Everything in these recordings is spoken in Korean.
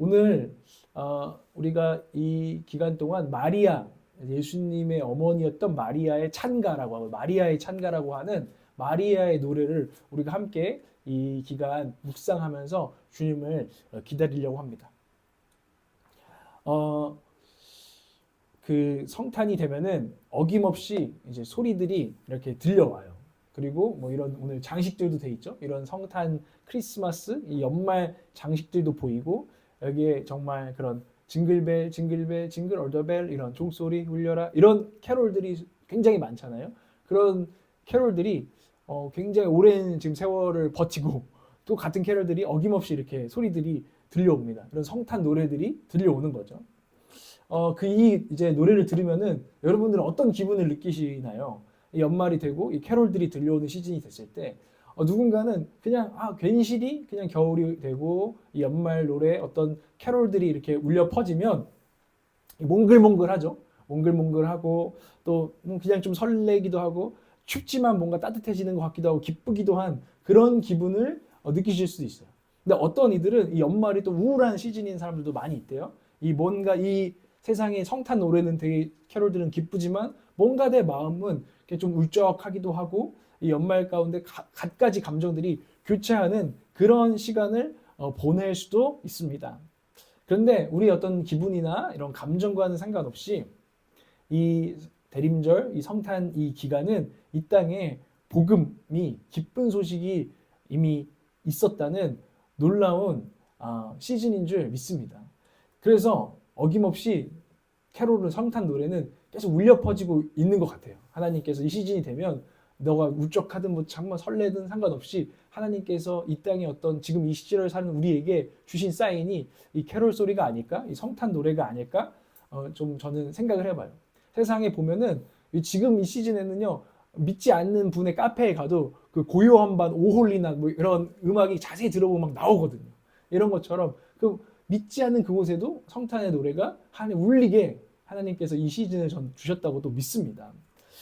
오늘 우리가 이 기간 동안 마리아, 예수님의 어머니였던 마리아의 찬가라고 하고 마리아의 찬가라고 하는 마리아의 노래를 우리가 함께 이 기간 묵상하면서 주님을 기다리려고 합니다. 그 성탄이 되면은 어김없이 이제 소리들이 이렇게 들려와요. 그리고 뭐 이런 오늘 장식들도 돼 있죠. 이런 성탄, 크리스마스, 이 연말 장식들도 보이고 여기에 정말 그런 징글벨, 징글벨, 징글 얼더벨 이런 종소리 울려라 이런 캐롤들이 굉장히 많잖아요. 그런 캐롤들이 굉장히 오랜 지금 세월을 버티고 또 같은 캐롤들이 어김없이 이렇게 소리들이 들려옵니다. 그런 성탄 노래들이 들려오는 거죠. 이제 노래를 들으면은 여러분들은 어떤 기분을 느끼시나요? 연말이 되고 이 캐롤들이 들려오는 시즌이 됐을 때 누군가는 그냥 괜시리 그냥 겨울이 되고 이 연말 노래 어떤 캐롤들이 이렇게 울려 퍼지면 몽글몽글하죠. 몽글몽글하고 또 그냥 좀 설레기도 하고 춥지만 뭔가 따뜻해지는 것 같기도 하고 기쁘기도 한 그런 기분을 느끼실 수도 있어요. 근데 어떤 이들은 이 연말이 또 우울한 시즌인 사람들도 많이 있대요. 뭔가 이 세상의 성탄 노래는 되게 캐롤들은 기쁘지만 뭔가 내 마음은 좀 울적하기도 하고 이 연말 가운데 갖가지 감정들이 교차하는 그런 시간을 보낼 수도 있습니다. 그런데 우리 어떤 기분이나 이런 감정과는 상관없이 이 대림절, 이 성탄 이 기간은 이 땅에 복음이 기쁜 소식이 이미 있었다는 놀라운 시즌인 줄 믿습니다. 그래서 어김없이 캐롤은 성탄 노래는 계속 울려 퍼지고 있는 것 같아요. 하나님께서 이 시즌이 되면 너가 울적하든 뭐 정말 설레든 상관없이 하나님께서 이 땅에 어떤 지금 이 시절을 사는 우리에게 주신 사인이 이 캐롤 소리가 아닐까? 이 성탄 노래가 아닐까? 좀 저는 생각을 해봐요. 세상에 보면은 지금 이 시즌에는요 믿지 않는 분의 카페에 가도 그 고요한 밤 오홀리나 뭐 이런 음악이 자세히 들어보면 막 나오거든요. 이런 것처럼 그 믿지 않는 그곳에도 성탄의 노래가 하나님 울리게 하나님께서 이 시즌을 전 주셨다고 또 믿습니다.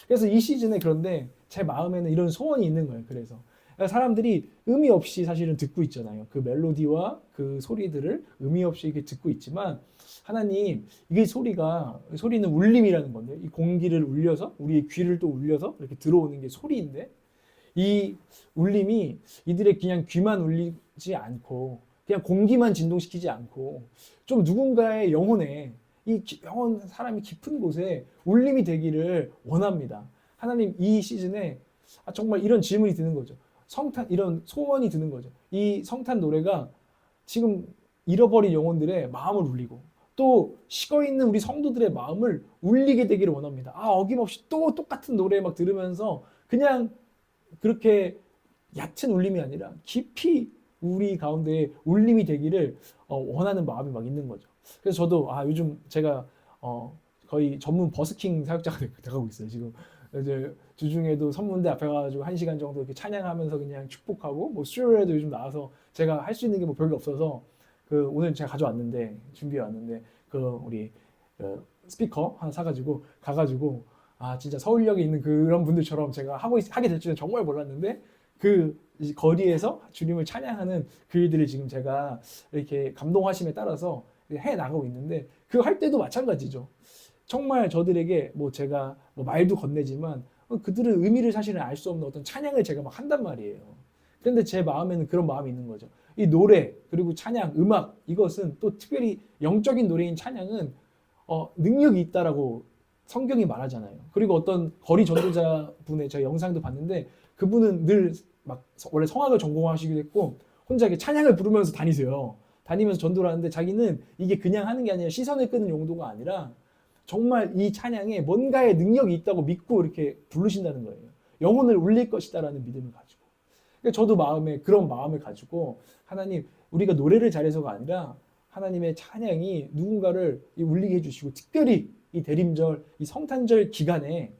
그래서 이 시즌에 그런데 제 마음에는 이런 소원이 있는 거예요. 그래서 사람들이 의미 없이 사실은 듣고 있잖아요. 그 멜로디와 그 소리들을 의미 없이 이렇게 듣고 있지만 하나님 이게 소리는 울림이라는 건데 이 공기를 울려서 우리의 귀를 또 울려서 이렇게 들어오는 게 소리인데 이 울림이 이들의 그냥 귀만 울리지 않고 그냥 공기만 진동시키지 않고 좀 누군가의 영혼에 이 영혼 사람이 깊은 곳에 울림이 되기를 원합니다. 하나님 이 시즌에 정말 이런 질문이 드는 거죠. 성탄 이런 소원이 드는 거죠. 이 성탄 노래가 지금 잃어버린 영혼들의 마음을 울리고 또 식어 있는 우리 성도들의 마음을 울리게 되기를 원합니다. 어김없이 또 똑같은 노래 막 들으면서 그냥 그렇게 얕은 울림이 아니라 깊이 우리 가운데 울림이 되기를 원하는 마음이 막 있는 거죠. 그래서 저도 요즘 제가 거의 전문 버스킹 사역자가 돼가고 있어요. 지금 이제 주중에도 선문대 앞에 가가지고 1시간 정도 이렇게 찬양하면서 그냥 축복하고 뭐 수요일에도 요즘 나와서 제가 할 수 있는 게 뭐 별게 없어서 오늘 제가 가져왔는데 준비해 왔는데 우리 스피커 하나 사가지고 가가지고 진짜 서울역에 있는 그런 분들처럼 제가 하게 될 줄은 정말 몰랐는데 그 거리에서 주님을 찬양하는 그 일들을 지금 제가 이렇게 감동하심에 따라서 해 나가고 있는데 그 할 때도 마찬가지죠. 정말 저들에게 뭐 제가 뭐 말도 건네지만 그들은 의미를 사실은 알 수 없는 어떤 찬양을 제가 막 한단 말이에요. 그런데 제 마음에는 그런 마음이 있는 거죠. 이 노래 그리고 찬양, 음악 이것은 또 특별히 영적인 노래인 찬양은 능력이 있다라고 성경이 말하잖아요. 그리고 어떤 거리 전도자 분의 제가 영상도 봤는데 그분은 늘 막 원래 성악을 전공하시기도 했고 혼자 이렇게 찬양을 부르면서 다니세요. 다니면서 전도를 하는데 자기는 이게 그냥 하는 게 아니라 시선을 끄는 용도가 아니라 정말 이 찬양에 뭔가의 능력이 있다고 믿고 이렇게 부르신다는 거예요. 영혼을 울릴 것이다라는 믿음을 가지고. 그러니까 저도 그런 마음을 가지고 하나님 우리가 노래를 잘해서가 아니라 하나님의 찬양이 누군가를 울리게 해주시고 특별히 이 대림절, 이 성탄절 기간에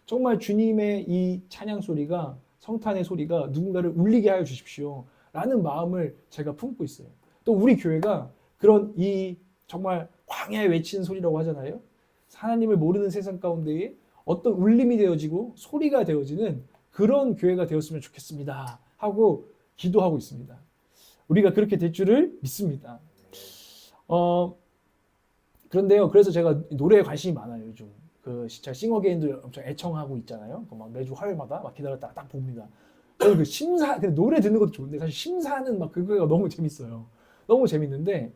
정말 주님의 이 찬양 소리가 성탄의 소리가 누군가를 울리게 하여 주십시오. 라는 마음을 제가 품고 있어요. 또 우리 교회가 그런 이 정말 광야에 외치는 소리라고 하잖아요. 하나님을 모르는 세상 가운데에 어떤 울림이 되어지고 소리가 되어지는 그런 교회가 되었으면 좋겠습니다. 하고 기도하고 있습니다. 우리가 그렇게 될 줄을 믿습니다. 어, 그런데요. 그래서 제가 노래에 관심이 많아요, 요즘. 그 진짜 싱어게인도 엄청 애청하고 있잖아요. 막 매주 화요일마다 막 기다렸다가 딱 봅니다. 저는 그 그 노래 듣는 것도 좋은데 사실 심사하는 막 그거가 너무 재밌어요. 너무 재밌는데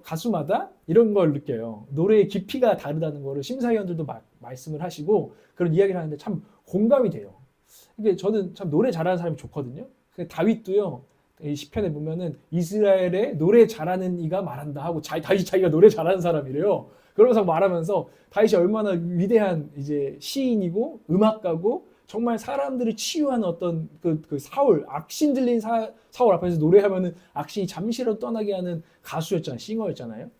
가수마다 이런 걸 느껴요. 노래의 깊이가 다르다는 거를 심사위원들도 말씀을 하시고 그런 이야기를 하는데 참 공감이 돼요. 이게 저는 참 노래 잘하는 사람이 좋거든요. 다윗도요. 이 시편에 보면은 이스라엘의 노래 잘하는 이가 말한다 하고 다윗이 자기가 노래 잘하는 사람이래요. 그러면서 말하면서 다윗이 얼마나 위대한 이제 시인이고 음악가고 정말 사람들을 치유하는 어떤 그 사울 악신 들린 사울 앞에서 노래하면은 악신이 잠시라도 떠나게 하는 가수였잖아요. 싱어였잖아요.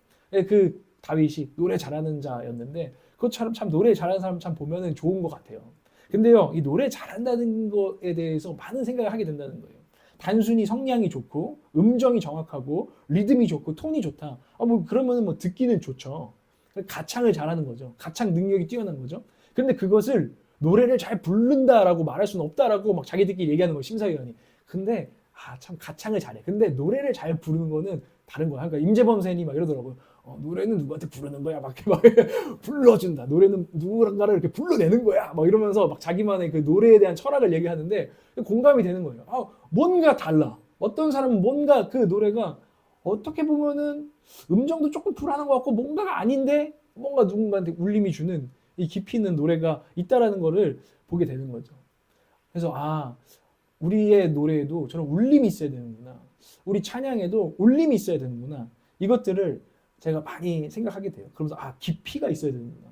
그 다윗이 노래 잘하는 자였는데 그것처럼 참 노래 잘하는 사람 참 보면은 좋은 것 같아요. 근데요, 이 노래 잘한다는 거에 대해서 많은 생각을 하게 된다는 거예요. 단순히 성량이 좋고 음정이 정확하고 리듬이 좋고 톤이 좋다. 뭐 그러면은 뭐 듣기는 좋죠. 가창을 잘하는 거죠. 가창 능력이 뛰어난 거죠. 근데 그것을 노래를 잘 부른다라고 말할 수는 없다라고 막 자기들끼리 얘기하는 거예요, 심사위원이. 근데 참 가창을 잘해. 근데 노래를 잘 부르는 거는 다른 거야. 그러니까 임재범 선생님이 막 이러더라고요. 노래는 누구한테 부르는 거야? 막 불러준다. 노래는 누구랑가를 이렇게 불러내는 거야. 막 이러면서 막 자기만의 그 노래에 대한 철학을 얘기하는데 공감이 되는 거예요. 뭔가 달라. 어떤 사람은 뭔가 그 노래가 어떻게 보면은 음정도 조금 불안한 것 같고 뭔가가 아닌데 뭔가 누군가한테 울림이 주는 이 깊이 있는 노래가 있다라는 거를 보게 되는 거죠. 그래서 우리의 노래에도 저런 울림이 있어야 되는구나. 우리 찬양에도 울림이 있어야 되는구나. 이것들을 제가 많이 생각하게 돼요. 그러면서 깊이가 있어야 되는구나.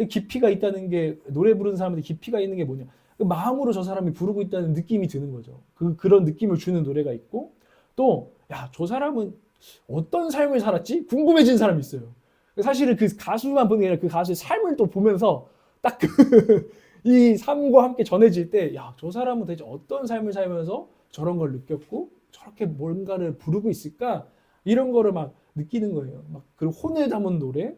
깊이가 있다는 게 노래 부르는 사람들이 깊이가 있는 게 뭐냐? 마음으로 저 사람이 부르고 있다는 느낌이 드는 거죠. 그런 느낌을 주는 노래가 있고 또 저 사람은 어떤 삶을 살았지? 궁금해진 사람이 있어요. 사실은 그 가수만 보는 게 아니라 그 가수의 삶을 또 보면서 딱 이 삶과 함께 전해질 때, 저 사람은 대체 어떤 삶을 살면서 저런 걸 느꼈고 저렇게 뭔가를 부르고 있을까? 이런 거를 막 느끼는 거예요. 그리고 혼을 담은 노래,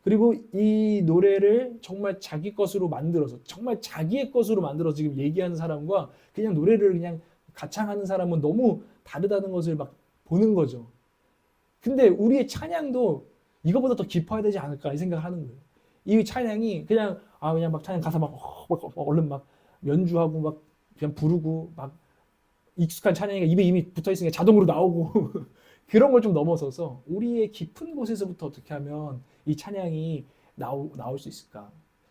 그리고 이 노래를 정말 자기 것으로 만들어서, 정말 자기의 것으로 만들어서 지금 얘기하는 사람과 그냥 노래를 그냥 가창하는 사람은 너무 다르다는 것을 막 보는 거죠. 근데 우리의 찬양도 이거보다 더 깊어야 되지 않을까 이 생각을 하는 거예요. 이 찬양이 그냥 막 찬양 가사 막 얼른 막 연주하고 막 그냥 부르고 막 익숙한 찬양이 입에 이미 붙어 있으니까 자동으로 나오고 그런 걸 좀 넘어서서 우리의 깊은 곳에서부터 어떻게 하면 이 찬양이 나올 수 있을까?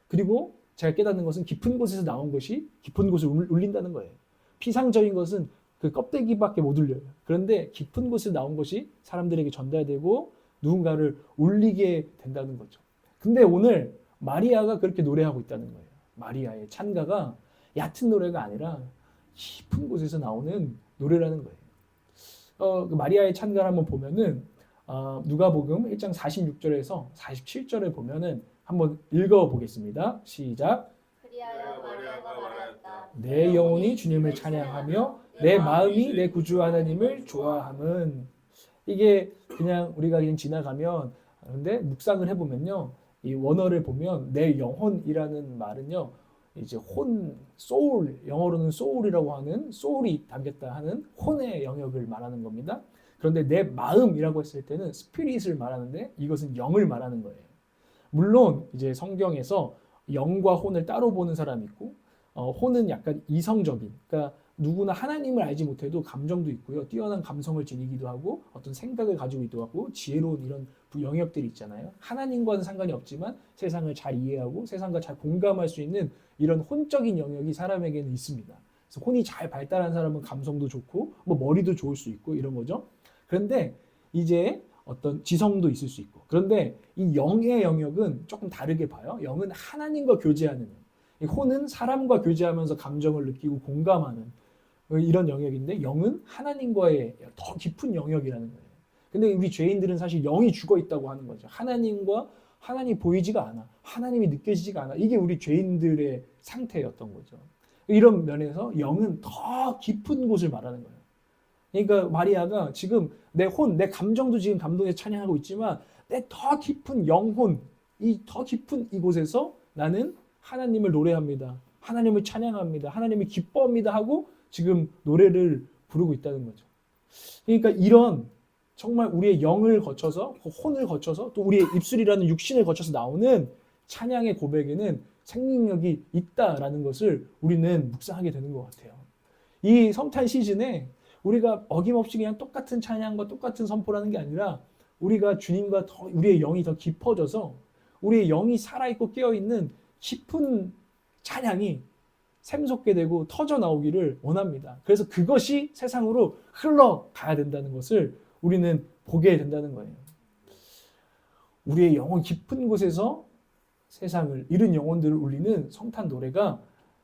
그리고 제가 깨닫는 것은 깊은 곳에서 나온 것이 깊은 곳을 울린다는 거예요. 피상적인 것은 그 껍데기밖에 못 울려요. 그런데 깊은 곳에서 나온 것이 사람들에게 전달되고 누군가를 울리게 된다는 거죠. 근데 오늘 마리아가 그렇게 노래하고 있다는 거예요. 마리아의 찬가가 얕은 노래가 아니라 깊은 곳에서 나오는 노래라는 거예요. 그 마리아의 찬가를 한번 보면은 누가복음 1장 46절에서 47절을 보면은 한번 읽어보겠습니다. 시작. 그리하여 마리아가 말하였다. 내 영혼이 주님을 찬양하며 내 마음이 내 구주 하나님을 좋아함은. 이게 그냥 우리가 그냥 지나가면 근데 묵상을 해보면요. 이 원어를 보면 내 영혼이라는 말은요. 이제 소울, 영어로는 soul이라고 하는 soul이 담겼다 하는 혼의 영역을 말하는 겁니다. 그런데 내 마음이라고 했을 때는 spirit을 말하는데 이것은 영을 말하는 거예요. 물론 이제 성경에서 영과 혼을 따로 보는 사람이 있고 혼은 약간 이성적인, 그러니까 누구나 하나님을 알지 못해도 감정도 있고요. 뛰어난 감성을 지니기도 하고 어떤 생각을 가지고 있기도 하고 지혜로운 이런 영역들이 있잖아요. 하나님과는 상관이 없지만 세상을 잘 이해하고 세상과 잘 공감할 수 있는 이런 혼적인 영역이 사람에게는 있습니다. 그래서 혼이 잘 발달한 사람은 감성도 좋고 뭐 머리도 좋을 수 있고 이런 거죠. 그런데 이제 어떤 지성도 있을 수 있고 그런데 이 영의 영역은 조금 다르게 봐요. 영은 하나님과 교제하는 혼은 사람과 교제하면서 감정을 느끼고 공감하는 이런 영역인데 영은 하나님과의 더 깊은 영역이라는 거예요. 근데 우리 죄인들은 사실 영이 죽어 있다고 하는 거죠. 하나님이 보이지가 않아. 하나님이 느껴지지가 않아. 이게 우리 죄인들의 상태였던 거죠. 이런 면에서 영은 더 깊은 곳을 말하는 거예요. 그러니까 마리아가 지금 내 감정도 지금 감동에 찬양하고 있지만 내 더 깊은 영혼, 이 더 깊은 이곳에서 나는 하나님을 노래합니다. 하나님을 찬양합니다. 하나님을 기뻐합니다 하고 지금 노래를 부르고 있다는 거죠. 그러니까 이런 정말 우리의 영을 거쳐서, 혼을 거쳐서, 또 우리의 입술이라는 육신을 거쳐서 나오는 찬양의 고백에는 생명력이 있다라는 것을 우리는 묵상하게 되는 것 같아요. 이 성탄 시즌에 우리가 어김없이 그냥 똑같은 찬양과 똑같은 선포라는 게 아니라 우리가 주님과 우리의 영이 더 깊어져서 우리의 영이 살아있고 깨어있는 깊은 찬양이 샘솟게 되고 터져 나오기를 원합니다. 그래서 그것이 세상으로 흘러가야 된다는 것을 우리는 보게 된다는 거예요. 우리의 영혼 깊은 곳에서 세상을 잃은 영혼들을 울리는 성탄 노래가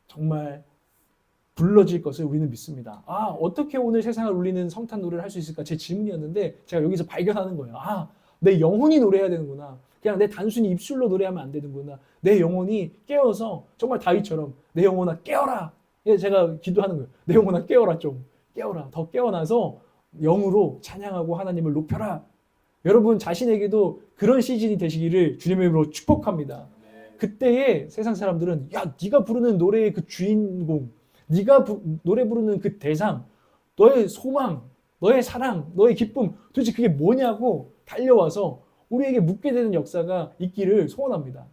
정말 불러질 것을 우리는 믿습니다. 어떻게 오늘 세상을 울리는 성탄 노래를 할 수 있을까? 제 질문이었는데 제가 여기서 발견하는 거예요. 내 영혼이 노래해야 되는구나. 그냥 내 단순히 입술로 노래하면 안 되는구나. 내 영혼이 깨어서 정말 다윗처럼 내 영혼아 깨어라. 제가 기도하는 거예요. 내 영혼아 깨어라 좀. 깨어라. 더 깨어나서 영으로 찬양하고 하나님을 높여라. 여러분 자신에게도 그런 시즌이 되시기를 주님의 이름으로 축복합니다. 그때에 세상 사람들은 네가 부르는 노래의 그 주인공, 네가 노래 부르는 그 대상, 너의 소망, 너의 사랑, 너의 기쁨 도대체 그게 뭐냐고 달려와서 우리에게 묻게 되는 역사가 있기를 소원합니다.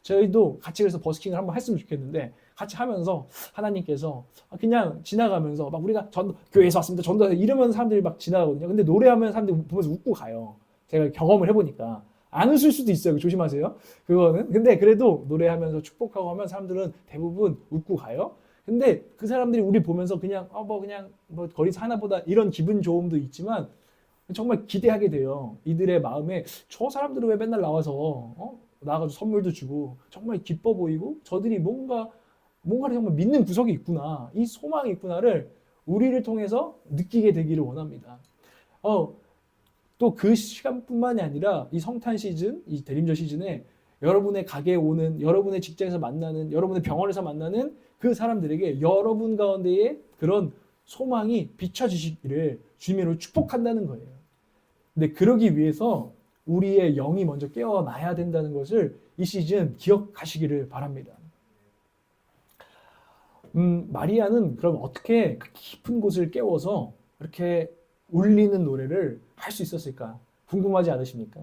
저희도 같이 그래서 버스킹을 한번 했으면 좋겠는데 같이 하면서 하나님께서 그냥 지나가면서 막 우리가 교회에서 왔습니다. 전도 이러면 사람들이 막 지나가거든요. 근데 노래하면 사람들이 보면서 웃고 가요. 제가 경험을 해보니까. 안 웃을 수도 있어요. 조심하세요. 그거는. 근데 그래도 노래하면서 축복하고 하면 사람들은 대부분 웃고 가요. 근데 그 사람들이 우리 보면서 그냥 거기서 하나 보다 이런 기분 좋음도 있지만 정말 기대하게 돼요. 이들의 마음에 저 사람들은 왜 맨날 나와서 나가서 선물도 주고 정말 기뻐 보이고 저들이 뭔가를 정말 믿는 구석이 있구나. 이 소망이 있구나를 우리를 통해서 느끼게 되기를 원합니다. 또 그 시간뿐만이 아니라 이 성탄 시즌, 이 대림절 시즌에 여러분의 가게에 오는, 여러분의 직장에서 만나는, 여러분의 병원에서 만나는 그 사람들에게 여러분 가운데에 그런 소망이 비춰지시기를 주님으로 축복한다는 거예요. 근데 그러기 위해서 우리의 영이 먼저 깨어나야 된다는 것을 이 시즌 기억하시기를 바랍니다. 마리아는 그럼 어떻게 그 깊은 곳을 깨워서 이렇게 울리는 노래를 할 수 있었을까? 궁금하지 않으십니까?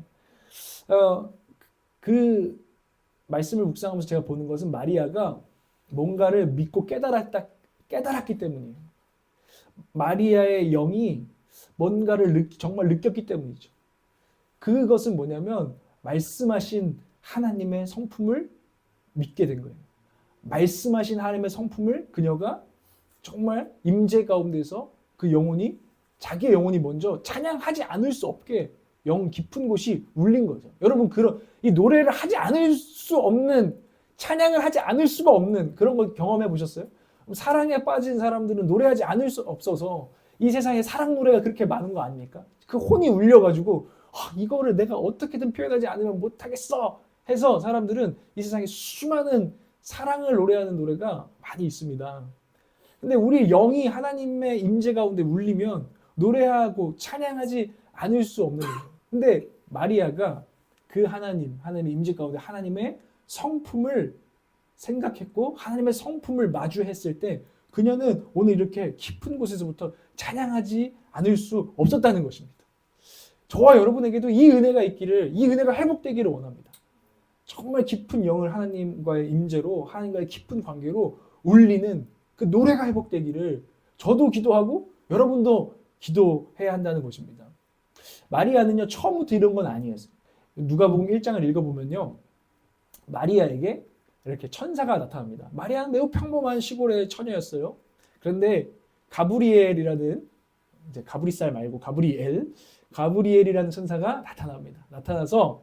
그 말씀을 묵상하면서 제가 보는 것은 마리아가 뭔가를 믿고 깨달았기 때문이에요. 마리아의 영이 뭔가를 정말 느꼈기 때문이죠. 그것은 뭐냐면 말씀하신 하나님의 성품을 믿게 된 거예요. 말씀하신 하나님의 성품을 그녀가 정말 임재 가운데서 그 영혼이 자기의 영혼이 먼저 찬양하지 않을 수 없게 영 깊은 곳이 울린 거죠. 여러분 이 노래를 하지 않을 수 없는 찬양을 하지 않을 수가 없는 그런 걸 경험해 보셨어요? 사랑에 빠진 사람들은 노래하지 않을 수 없어서 이 세상에 사랑 노래가 그렇게 많은 거 아닙니까? 그 혼이 울려가지고 이거를 내가 어떻게든 표현하지 않으면 못하겠어 해서 사람들은 이 세상에 수많은 사랑을 노래하는 노래가 많이 있습니다. 근데 우리 영이 하나님의 임재 가운데 울리면 노래하고 찬양하지 않을 수 없는 거예요. 근데 마리아가 그 하나님의 임재 가운데 하나님의 성품을 생각했고 하나님의 성품을 마주했을 때 그녀는 오늘 이렇게 깊은 곳에서부터 찬양하지 않을 수 없었다는 것입니다. 저와 여러분에게도 이 은혜가 있기를, 이 은혜가 회복되기를 원합니다. 정말 깊은 영을 하나님과의 임재로, 하나님과의 깊은 관계로 울리는 그 노래가 회복되기를 저도 기도하고 여러분도 기도해야 한다는 것입니다. 마리아는요, 처음부터 이런 건 아니었어요. 누가복음 1장을 읽어보면요, 마리아에게 이렇게 천사가 나타납니다. 마리아는 매우 평범한 시골의 처녀였어요. 그런데 가브리엘이라는, 이제 가브리살 말고 가브리엘이라는 천사가 나타납니다. 나타나서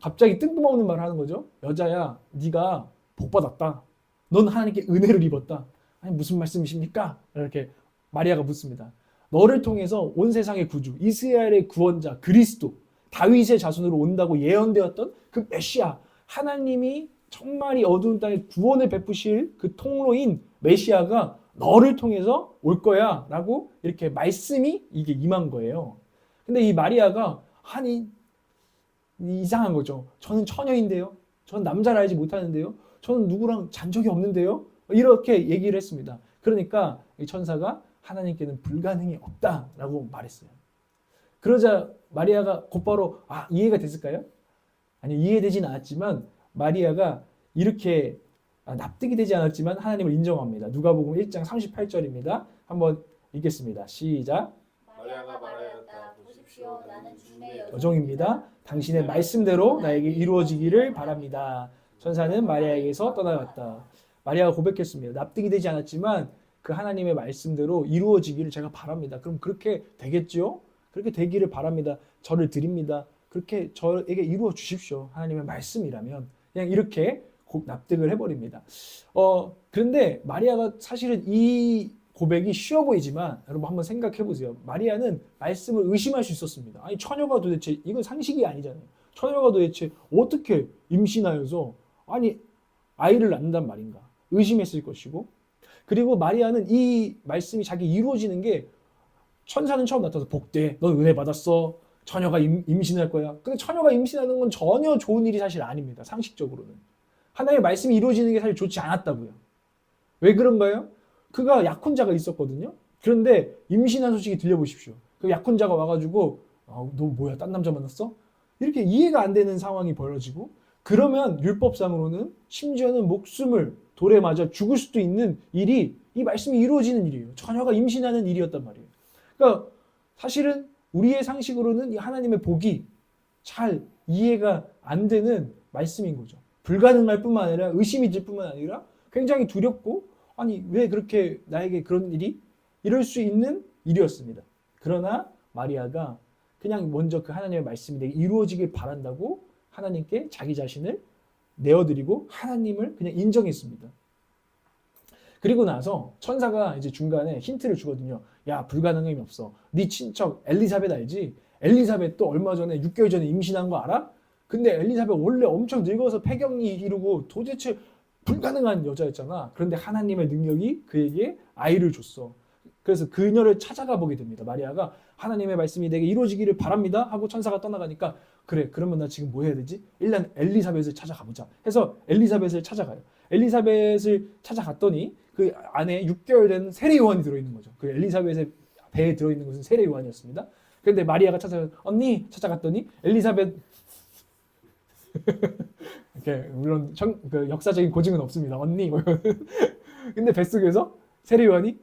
갑자기 뜬금없는 말을 하는 거죠. 여자야, 네가 복받았다. 넌 하나님께 은혜를 입었다. 아니 무슨 말씀이십니까? 이렇게 마리아가 묻습니다. 너를 통해서 온 세상의 구주, 이스라엘의 구원자, 그리스도, 다윗의 자손으로 온다고 예언되었던 그 메시아, 하나님이 정말 이 어두운 땅에 구원을 베푸실 그 통로인 메시아가 너를 통해서 올 거야 라고 이렇게 말씀이 이게 임한 거예요. 근데 이 마리아가 이상한 거죠. 저는 처녀인데요. 저는 남자를 알지 못하는데요. 저는 누구랑 잔 적이 없는데요. 이렇게 얘기를 했습니다. 그러니까 이 천사가 하나님께는 불가능이 없다라고 말했어요. 그러자 마리아가 곧바로 이해가 됐을까요? 아니, 이해되진 않았지만 마리아가 이렇게 납득이 되지 않았지만 하나님을 인정합니다. 누가복음 1장 38절입니다. 한번 읽겠습니다. 시작. 마리아가 말하였다. 보십시오, 나는 주님의 여종입니다. 당신의 말씀대로 나에게 이루어지기를 바랍니다. 천사는 마리아에게서 떠나갔다. 마리아가 고백했습니다. 납득이 되지 않았지만 그 하나님의 말씀대로 이루어지기를 제가 바랍니다. 그럼 그렇게 되겠죠? 그렇게 되기를 바랍니다. 저를 드립니다. 그렇게 저에게 이루어 주십시오. 하나님의 말씀이라면. 그냥 이렇게 납득을 해버립니다. 그런데 마리아가 사실은 이 고백이 쉬워 보이지만 여러분 한번 생각해 보세요. 마리아는 말씀을 의심할 수 있었습니다. 아니, 처녀가 도대체, 이건 상식이 아니잖아요. 처녀가 도대체 어떻게 임신하여서 아이를 낳는단 말인가 의심했을 것이고, 그리고 마리아는 이 말씀이 자기 이루어지는 게 천사는 처음 나타나서 복돼, 넌 은혜 받았어, 처녀가 임신할 거야. 근데 처녀가 임신하는 건 전혀 좋은 일이 사실 아닙니다. 상식적으로는 하나님의 말씀이 이루어지는 게 사실 좋지 않았다고요. 왜 그런가요? 그가 약혼자가 있었거든요. 그런데 임신한 소식이 들려보십시오. 그 약혼자가 와가지고 너 뭐야, 딴 남자 만났어? 이렇게 이해가 안 되는 상황이 벌어지고, 그러면 율법상으로는 심지어는 목숨을 돌에 맞아 죽을 수도 있는 일이, 이 말씀이 이루어지는 일이에요. 처녀가 임신하는 일이었단 말이에요. 그러니까 사실은 우리의 상식으로는 이 하나님의 복이 잘 이해가 안 되는 말씀인 거죠. 불가능할 뿐만 아니라 의심이 들 뿐만 아니라 굉장히 두렵고, 왜 그렇게 나에게 그런 일이 이럴 수 있는 일이었습니다. 그러나 마리아가 그냥 먼저 그 하나님의 말씀이 내게 이루어지길 바란다고 하나님께 자기 자신을 내어드리고 하나님을 그냥 인정했습니다. 그리고 나서 천사가 이제 중간에 힌트를 주거든요. 야, 불가능함이 없어. 네 친척 엘리사벳 알지? 엘리사벳도 얼마 전에 6개월 전에 임신한 거 알아? 근데 엘리사벳 원래 엄청 늙어서 폐경이 이루고 도대체 불가능한 여자였잖아. 그런데 하나님의 능력이 그에게 아이를 줬어. 그래서 그녀를 찾아가 보게 됩니다. 마리아가 하나님의 말씀이 내게 이루어지기를 바랍니다 하고 천사가 떠나가니까, 그래, 그러면 나 지금 뭐 해야 되지? 일단 엘리사벳을 찾아가 보자 해서 엘리사벳을 찾아가요. 엘리사벳을 찾아갔더니 그 안에 6개월 된 세례요한이 들어있는 거죠. 그 엘리사벳의 배에 들어있는 것은 세례요한이었습니다. 그런데 마리아가 언니 찾아갔더니 엘리사벳 이렇게, 물론 그 역사적인 고증은 없습니다. 언니 근데 뱃속에서 세례요한이,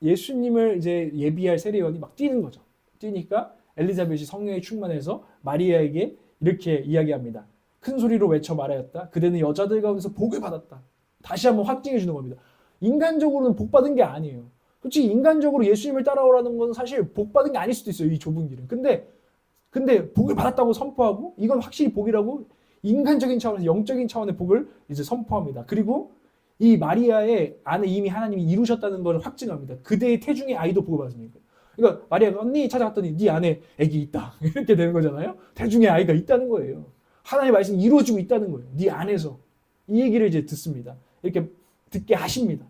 예수님을 이제 예비할 세례요한이 막 뛰는 거죠. 뛰니까 엘리사벳이 성령에 충만해서 마리아에게 이렇게 이야기합니다. 큰 소리로 외쳐 말하였다. 그대는 여자들 가운데서 복을 받았다. 다시 한번 확증해 주는 겁니다. 인간적으로는 복 받은 게 아니에요. 솔직히 인간적으로 예수님을 따라오라는 건 사실 복 받은 게 아닐 수도 있어요. 이 좁은 길은. 근데 복을 받았다고 선포하고, 이건 확실히 복이라고 인간적인 차원에서 영적인 차원의 복을 이제 선포합니다. 그리고 이 마리아의 안에 이미 하나님이 이루셨다는 걸 확증합니다. 그대의 태중의 아이도 복을받으니까. 그러니까 마리아가 언니 찾아갔더니 네 안에 아기 있다. 이렇게 되는 거잖아요. 태중의 아이가 있다는 거예요. 하나님의 말씀이 이루어지고 있다는 거예요. 네 안에서. 이 얘기를 이제 듣습니다. 이렇게 듣게 하십니다.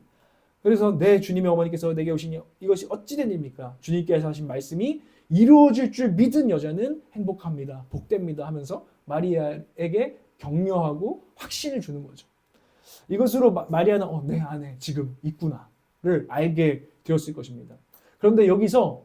그래서 내 주님의 어머니께서 내게 오시니 이것이 어찌된 일입니까? 주님께서 하신 말씀이 이루어질 줄 믿은 여자는 행복합니다. 복됩니다 하면서 마리아에게 격려하고 확신을 주는 거죠. 이것으로 마리아는 내 안에 지금 있구나를 알게 되었을 것입니다. 그런데 여기서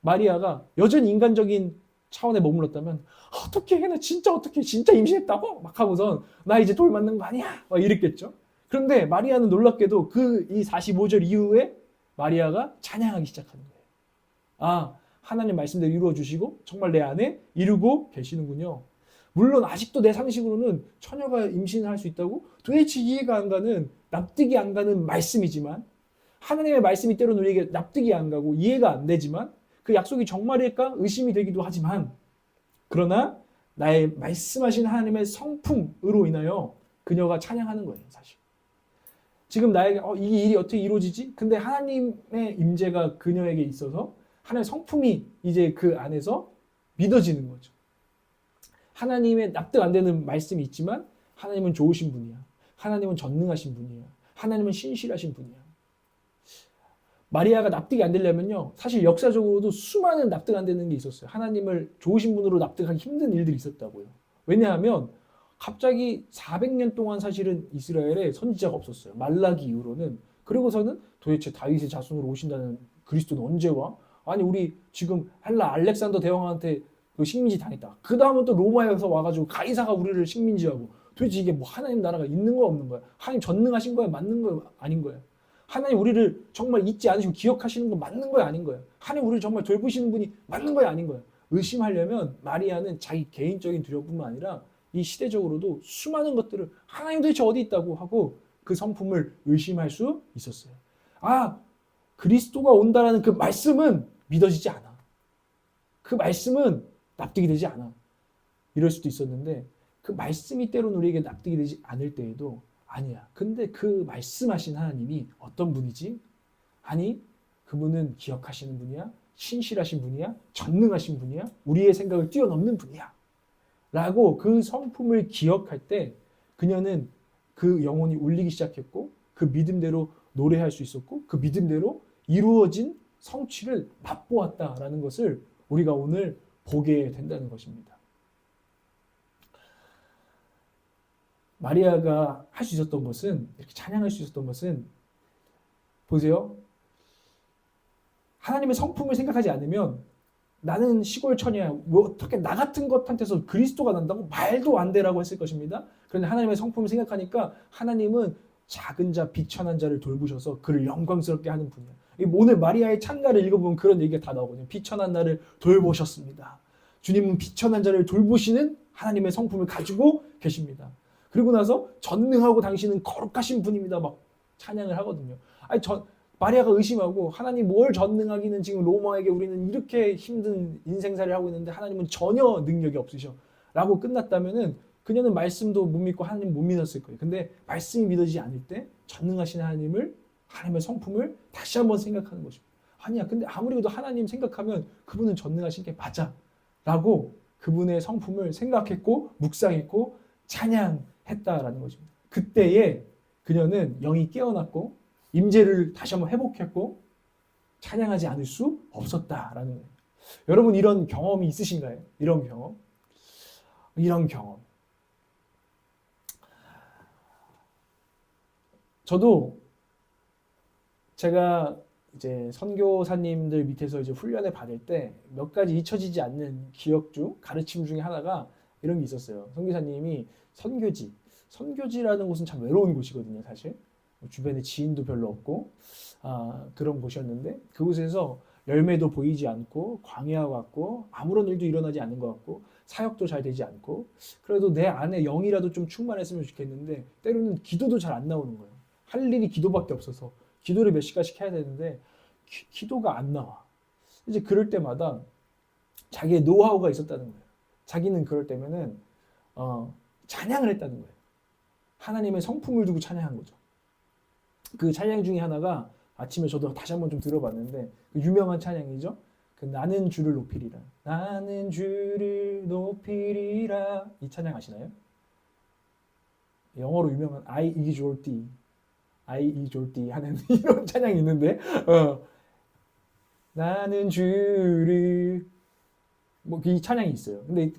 마리아가 여전히 인간적인 차원에 머물렀다면 어떻게 나 진짜 어떻게 진짜 임신했다고? 막 하고선 나 이제 돌 맞는 거 아니야? 막 이랬겠죠. 그런데 마리아는 놀랍게도 이 45절 이후에 마리아가 찬양하기 시작하는 거예요. 하나님 말씀대로 이루어 주시고 정말 내 안에 이루고 계시는군요. 물론 아직도 내 상식으로는 처녀가 임신할 수 있다고 도대체 이해가 안 가는, 납득이 안 가는 말씀이지만, 하나님의 말씀이 때로는 우리에게 납득이 안 가고 이해가 안 되지만 그 약속이 정말일까 의심이 되기도 하지만, 그러나 나의 말씀하신 하나님의 성품으로 인하여 그녀가 찬양하는 거예요. 사실 지금 나에게 이 일이 어떻게 이루어지지? 근데 하나님의 임재가 그녀에게 있어서 하나님의 성품이 이제 그 안에서 믿어지는 거죠. 하나님의 납득 안 되는 말씀이 있지만 하나님은 좋으신 분이야. 하나님은 전능하신 분이야. 하나님은 신실하신 분이야. 마리아가 납득이 안 되려면요, 사실 역사적으로도 수많은 납득 안 되는 게 있었어요. 하나님을 좋으신 분으로 납득하기 힘든 일들이 있었다고요. 왜냐하면 갑자기 400년 동안 사실은 이스라엘에 선지자가 없었어요. 말라기 이후로는. 그리고서는 도대체 다윗의 자손으로 오신다는 그리스도는 언제 와? 아니 우리 지금 헬라 알렉산더 대왕한테 그 식민지 당했다. 그 다음은 또 로마에서 와가지고 가이사가 우리를 식민지하고 도대체 이게 뭐 하나님 나라가 있는 거 없는 거야? 하나님 전능하신 거야? 맞는 거야? 아닌 거야? 하나님 우리를 정말 잊지 않으시고 기억하시는 거 맞는 거야? 아닌 거야? 하나님 우리를 정말 돌보시는 분이 맞는 거야? 아닌 거야? 의심하려면 마리아는 자기 개인적인 두려움뿐만 아니라 이 시대적으로도 수많은 것들을 하나님 도대체 어디 있다고 하고 그 성품을 의심할 수 있었어요. 아, 그리스도가 온다라는 그 말씀은 믿어지지 않아. 그 말씀은 납득이 되지 않아. 이럴 수도 있었는데 그 말씀이 때로는 우리에게 납득이 되지 않을 때에도 아니야. 근데 그 말씀하신 하나님이 어떤 분이지? 아니, 그분은 기억하시는 분이야? 신실하신 분이야? 전능하신 분이야? 우리의 생각을 뛰어넘는 분이야. 라고 그 성품을 기억할 때 그녀는 그 영혼이 울리기 시작했고 그 믿음대로 노래할 수 있었고 그 믿음대로 이루어진 성취를 맛보았다라는 것을 우리가 오늘 보게 된다는 것입니다. 마리아가 할 수 있었던 것은, 이렇게 찬양할 수 있었던 것은, 보세요. 하나님의 성품을 생각하지 않으면 나는 시골 처녀야. 뭐 어떻게 나 같은 것한테서 그리스도가 난다고? 말도 안 되라고 했을 것입니다. 그런데 하나님의 성품을 생각하니까 하나님은 작은 자, 비천한 자를 돌보셔서 그를 영광스럽게 하는 분이야. 오늘 마리아의 찬가를 읽어보면 그런 얘기가 다 나오거든요. 비천한 나를 돌보셨습니다. 주님은 비천한 자를 돌보시는 하나님의 성품을 가지고 계십니다. 그리고 나서 전능하고 당신은 거룩하신 분입니다. 막 찬양을 하거든요. 아니, 마리아가 의심하고 하나님 뭘 전능하기는 지금 로마에게 우리는 이렇게 힘든 인생살이를 하고 있는데 하나님은 전혀 능력이 없으셔. 라고 끝났다면은 그녀는 말씀도 못 믿고 하나님 못 믿었을 거예요. 근데 말씀이 믿어지지 않을 때 전능하신 하나님의 성품을 다시 한번 생각하는 것입니다. 아니야. 근데 아무리 그래도 하나님 생각하면 그분은 전능하신 게 맞아. 라고 그분의 성품을 생각했고 묵상했고 찬양했다라는 것입니다. 그때에 그녀는 영이 깨어났고 임재를 다시 한번 회복했고 찬양하지 않을 수 없었다라는 거예요. 여러분 이런 경험이 있으신가요? 이런 경험? 이런 경험. 저도 제가 이제 선교사님들 밑에서 이제 훈련을 받을 때 몇 가지 잊혀지지 않는 기억 중 가르침 중에 하나가 이런 게 있었어요. 선교사님이 선교지라는 곳은 참 외로운 곳이거든요, 사실. 주변에 지인도 별로 없고 그런 곳이었는데 그곳에서 열매도 보이지 않고 광야 같고 아무런 일도 일어나지 않는 것 같고 사역도 잘 되지 않고 그래도 내 안에 영이라도 좀 충만했으면 좋겠는데 때로는 기도도 잘 안 나오는 거예요. 할 일이 기도밖에 없어서 기도를 몇 시간씩 해야 되는데 기도가 안 나와. 이제 그럴 때마다 자기의 노하우가 있었다는 거예요. 자기는 그럴 때면은 찬양을 했다는 거예요. 하나님의 성품을 두고 찬양한 거죠. 그 찬양 중에 하나가 아침에 저도 다시 한번 좀 들어봤는데 그 유명한 찬양이죠. 그 나는 주를 높이리라. 나는 주를 높이리라. 이 찬양 아시나요? 영어로 유명한 I exalt thee 하는 이런 찬양이 있는데 나는 주를 뭐 이 찬양이 있어요. 근데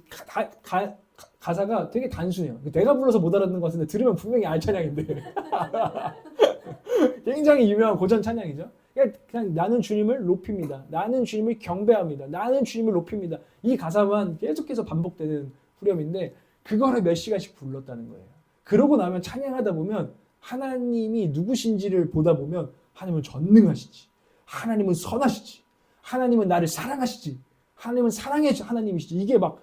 가사가 되게 단순해요. 내가 불러서 못 알아듣는 것 같은데 들으면 분명히 알 찬양인데 굉장히 유명한 고전 찬양이죠. 그냥 나는 주님을 높입니다. 나는 주님을 경배합니다. 나는 주님을 높입니다. 이 가사만 계속해서 반복되는 후렴인데 그거를 몇 시간씩 불렀다는 거예요. 그러고 나면 찬양하다 보면 하나님이 누구신지를 보다 보면 하나님은 전능하시지. 하나님은 선하시지. 하나님은 나를 사랑하시지. 하나님은 사랑의 하나님이시지. 이게 막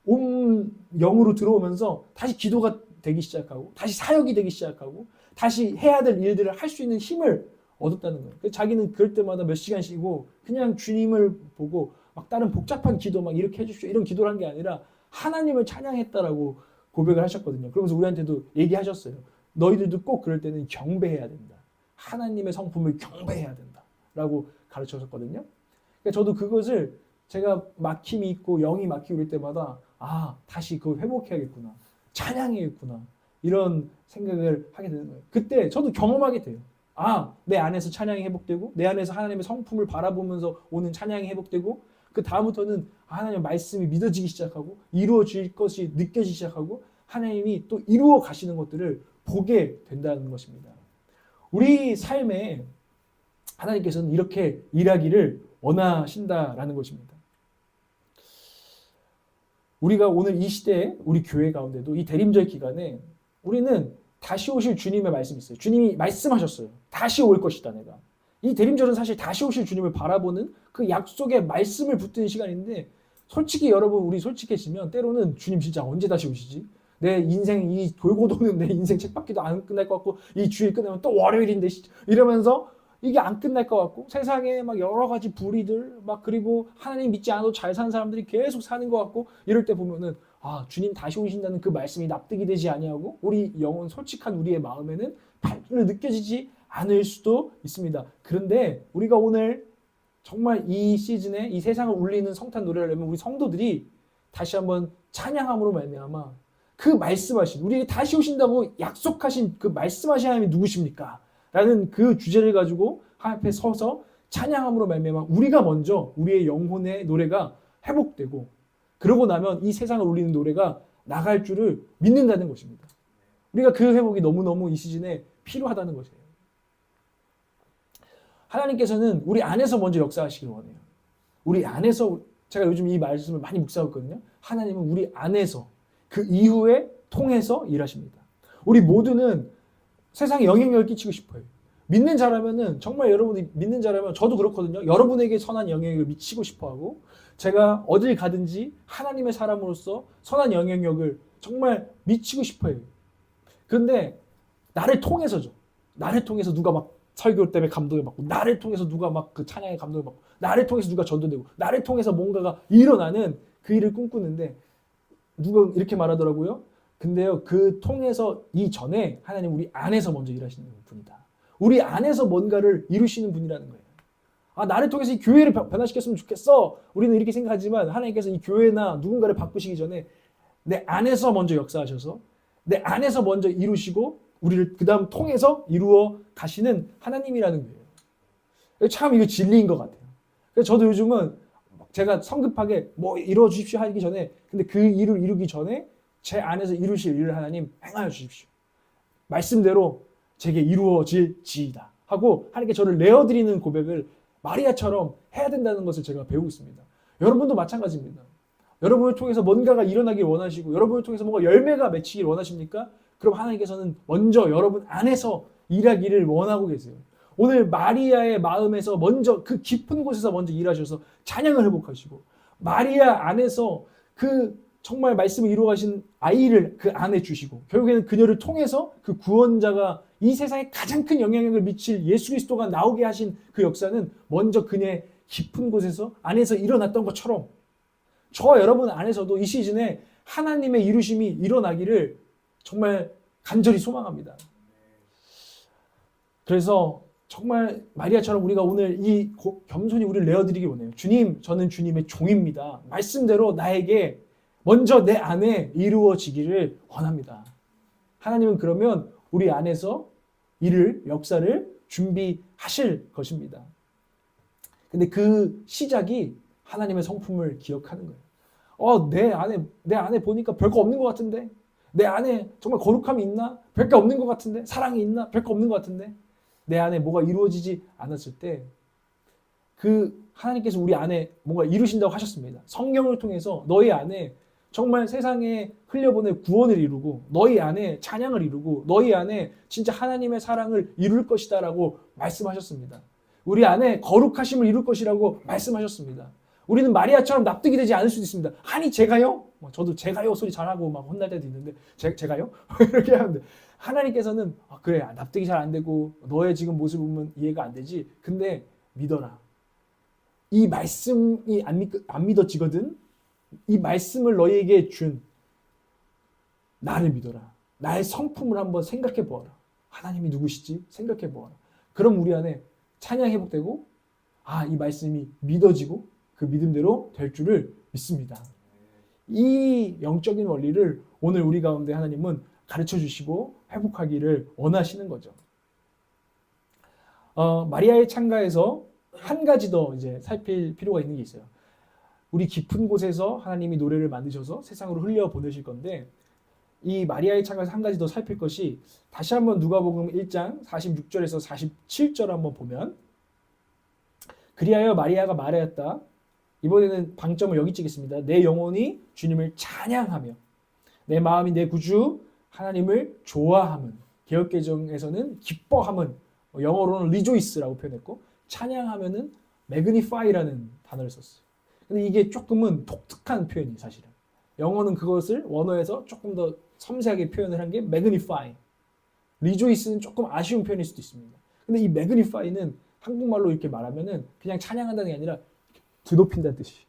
온 영으로 들어오면서 다시 기도가 되기 시작하고 다시 사역이 되기 시작하고 다시 해야 될 일들을 할 수 있는 힘을 얻었다는 거예요. 자기는 그럴 때마다 몇 시간 쉬고 그냥 주님을 보고 막 다른 복잡한 기도 막 이렇게 해주십시오 이런 기도를 한 게 아니라 하나님을 찬양했다라고 고백을 하셨거든요. 그러면서 우리한테도 얘기하셨어요. 너희들도 꼭 그럴 때는 경배해야 된다. 하나님의 성품을 경배해야 된다. 라고 가르쳐줬거든요. 그러니까 저도 그것을 제가 막힘이 있고 영이 막히고 이럴 때마다 다시 그걸 회복해야겠구나. 찬양해야겠구나. 이런 생각을 하게 되는 거예요. 그때 저도 경험하게 돼요. 내 안에서 찬양이 회복되고 내 안에서 하나님의 성품을 바라보면서 오는 찬양이 회복되고 그 다음부터는 하나님의 말씀이 믿어지기 시작하고 이루어질 것이 느껴지기 시작하고 하나님이 또 이루어 가시는 것들을 보게 된다는 것입니다. 우리 삶에 하나님께서는 이렇게 일하기를 원하신다라는 것입니다. 우리가 오늘 이 시대에 우리 교회 가운데도 이 대림절 기간에 우리는 다시 오실 주님의 말씀이 있어요. 주님이 말씀하셨어요. 다시 올 것이다 내가. 이 대림절은 사실 다시 오실 주님을 바라보는 그 약속의 말씀을 붙드는 시간인데 솔직히 여러분 우리 솔직해지면 때로는 주님 진짜 언제 다시 오시지? 내 인생 이 돌고 도는 내 인생 책받기도 안 끝날 것 같고 이 주일 끝나면 또 월요일인데 이러면서 이게 안 끝날 것 같고 세상에 막 여러 가지 불의들 막 그리고 하나님 믿지 않아도 잘 사는 사람들이 계속 사는 것 같고 이럴 때 보면은 아 주님 다시 오신다는 그 말씀이 납득이 되지 아니하고 우리 영혼 솔직한 우리의 마음에는 발길을 느껴지지 않을 수도 있습니다. 그런데 우리가 오늘 정말 이 시즌에 이 세상을 울리는 성탄 노래를 내면 우리 성도들이 다시 한번 찬양함으로 말미암아 그 말씀하신 우리에게 다시 오신다고 약속하신 그 말씀하신 하나님이 누구십니까? 라는 그 주제를 가지고 하나님 앞에 서서 찬양함으로 말미암아 우리가 먼저 우리의 영혼의 노래가 회복되고 그러고 나면 이 세상을 울리는 노래가 나갈 줄을 믿는다는 것입니다. 우리가 그 회복이 너무너무 이 시즌에 필요하다는 것이에요. 하나님께서는 우리 안에서 먼저 역사하시길 원해요. 우리 안에서 제가 요즘 이 말씀을 많이 묵상하고 있거든요. 하나님은 우리 안에서 그 이후에 통해서 일하십니다. 우리 모두는 세상에 영향력을 끼치고 싶어요. 믿는 자라면은 정말 여러분이 믿는 자라면 저도 그렇거든요. 여러분에게 선한 영향력을 미치고 싶어하고 제가 어딜 가든지 하나님의 사람으로서 선한 영향력을 정말 미치고 싶어요. 그런데 나를 통해서죠. 나를 통해서 누가 막 설교 때문에 감동을 받고 나를 통해서 누가 막 그 찬양에 감동을 받고 나를 통해서 누가 전도되고 나를 통해서 뭔가가 일어나는 그 일을 꿈꾸는데 누가 이렇게 말하더라고요. 근데요 그 통해서 이전에 하나님 우리 안에서 먼저 일하시는 분이다. 우리 안에서 뭔가를 이루시는 분이라는 거예요. 아 나를 통해서 이 교회를 변화시켰으면 좋겠어. 우리는 이렇게 생각하지만 하나님께서 이 교회나 누군가를 바꾸시기 전에 내 안에서 먼저 역사하셔서 내 안에서 먼저 이루시고 우리를 그 다음 통해서 이루어 가시는 하나님이라는 거예요. 참 이거 진리인 것 같아요. 그래서 저도 요즘은 제가 성급하게 뭐 이루어 주십시오 하기 전에 근데 그 일을 이루기 전에 제 안에서 이루실 일을 하나님 행하여 주십시오. 말씀대로 제게 이루어질지이다 하고 하나님께 저를 내어드리는 고백을 마리아처럼 해야 된다는 것을 제가 배우고 있습니다. 여러분도 마찬가지입니다. 여러분을 통해서 뭔가가 일어나길 원하시고 여러분을 통해서 뭔가 열매가 맺히길 원하십니까? 그럼 하나님께서는 먼저 여러분 안에서 일하기를 원하고 계세요. 오늘 마리아의 마음에서 먼저 그 깊은 곳에서 먼저 일하셔서 찬양을 회복하시고 마리아 안에서 그 정말 말씀을 이루어 가신 아이를 그 안에 주시고 결국에는 그녀를 통해서 그 구원자가 이 세상에 가장 큰 영향력을 미칠 예수 그리스도가 나오게 하신 그 역사는 먼저 그녀의 깊은 곳에서 안에서 일어났던 것처럼 저와 여러분 안에서도 이 시즌에 하나님의 이루심이 일어나기를 정말 간절히 소망합니다. 그래서 정말 마리아처럼 우리가 오늘 이 겸손히 우리를 내어드리기 원해요. 주님, 저는 주님의 종입니다. 말씀대로 나에게 먼저 내 안에 이루어지기를 원합니다. 하나님은 그러면 우리 안에서 일을, 역사를 준비하실 것입니다. 근데 그 시작이 하나님의 성품을 기억하는 거예요. 내 안에 보니까 별거 없는 것 같은데? 내 안에 정말 거룩함이 있나? 별거 없는 것 같은데? 사랑이 있나? 별거 없는 것 같은데? 내 안에 뭐가 이루어지지 않았을 때 그 하나님께서 우리 안에 뭔가 이루신다고 하셨습니다. 성령을 통해서 너희 안에 정말 세상에 흘려보낼 구원을 이루고 너희 안에 찬양을 이루고 너희 안에 진짜 하나님의 사랑을 이룰 것이다 라고 말씀하셨습니다. 우리 안에 거룩하심을 이룰 것이라고 말씀하셨습니다. 우리는 마리아처럼 납득이 되지 않을 수도 있습니다. 아니 제가요? 저도 제가요 소리 잘하고 막 혼날 때도 있는데 제가요? 이렇게 하는데 하나님께서는 그래 납득이 잘 안 되고 너의 지금 모습을 보면 이해가 안 되지. 근데 믿어라. 이 말씀이 안 믿어지거든. 이 말씀을 너희에게 준 나를 믿어라. 나의 성품을 한번 생각해 보아라. 하나님이 누구시지? 생각해 보아라. 그럼 우리 안에 찬양 회복되고 이 말씀이 믿어지고 그 믿음대로 될 줄을 믿습니다. 이 영적인 원리를 오늘 우리 가운데 하나님은 가르쳐 주시고 회복하기를 원하시는 거죠. 마리아의 창가에서 한 가지 더 이제 살필 필요가 있는 게 있어요. 우리 깊은 곳에서 하나님이 노래를 만드셔서 세상으로 흘려 보내실 건데 이 마리아의 창가에서 한 가지 더 살필 것이 다시 한번 누가복음 1장 46절에서 47절 한번 보면 그리하여 마리아가 말하였다. 이번에는 방점을 여기 찍겠습니다. 내 영혼이 주님을 찬양하며 내 마음이 내 구주 하나님을 좋아함은, 개역개정에서는 기뻐함은, 영어로는 rejoice라고 표현했고, 찬양하면은 magnify라는 단어를 썼어요. 근데 이게 조금은 독특한 표현이에요, 사실은. 영어는 그것을 원어에서 조금 더 섬세하게 표현을 한 게 magnify. rejoice는 조금 아쉬운 표현일 수도 있습니다. 근데 이 magnify는 한국말로 이렇게 말하면은 그냥 찬양한다는 게 아니라 드높인다는 뜻이.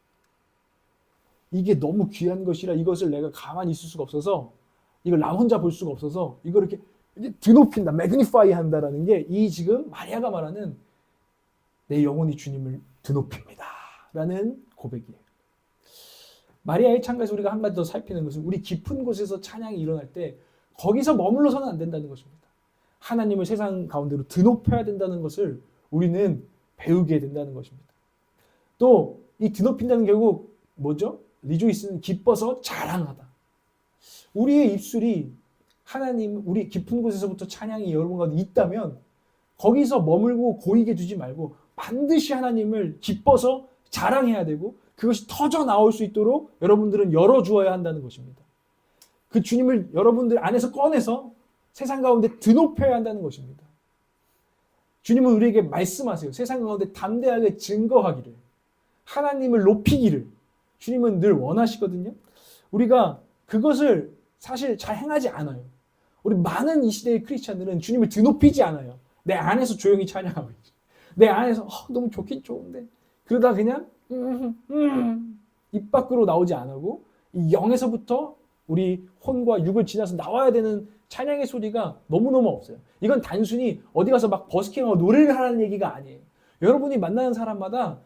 이게 너무 귀한 것이라 이것을 내가 가만히 있을 수가 없어서, 이걸 나 혼자 볼 수가 없어서 이걸 이렇게 드높인다, 매그니파이 한다라는 게 이 지금 마리아가 말하는 내 영혼이 주님을 드높입니다 라는 고백이에요. 마리아의 찬가에서 우리가 한 가지 더 살피는 것은 우리 깊은 곳에서 찬양이 일어날 때 거기서 머물러서는 안 된다는 것입니다. 하나님을 세상 가운데로 드높여야 된다는 것을 우리는 배우게 된다는 것입니다. 또 이 드높인다는 결국 뭐죠? 리조이스는 기뻐서 자랑하다. 우리의 입술이 하나님, 우리 깊은 곳에서부터 찬양이 여러분 가운데 있다면 거기서 머물고 고이게 두지 말고 반드시 하나님을 기뻐서 자랑해야 되고 그것이 터져 나올 수 있도록 여러분들은 열어주어야 한다는 것입니다. 그 주님을 여러분들 안에서 꺼내서 세상 가운데 드높여야 한다는 것입니다. 주님은 우리에게 말씀하세요. 세상 가운데 담대하게 증거하기를, 하나님을 높이기를 주님은 늘 원하시거든요. 우리가 그것을 사실 잘 행하지 않아요. 우리 많은 이 시대의 크리스찬들은 주님을 드높이지 않아요. 내 안에서 조용히 찬양하고 있죠. 내 안에서 너무 좋긴 좋은데 그러다 그냥 입 밖으로 나오지 않고 이 영에서부터 우리 혼과 육을 지나서 나와야 되는 찬양의 소리가 너무너무 없어요. 이건 단순히 어디 가서 막 버스킹하고 노래를 하라는 얘기가 아니에요. 여러분이 만나는 사람마다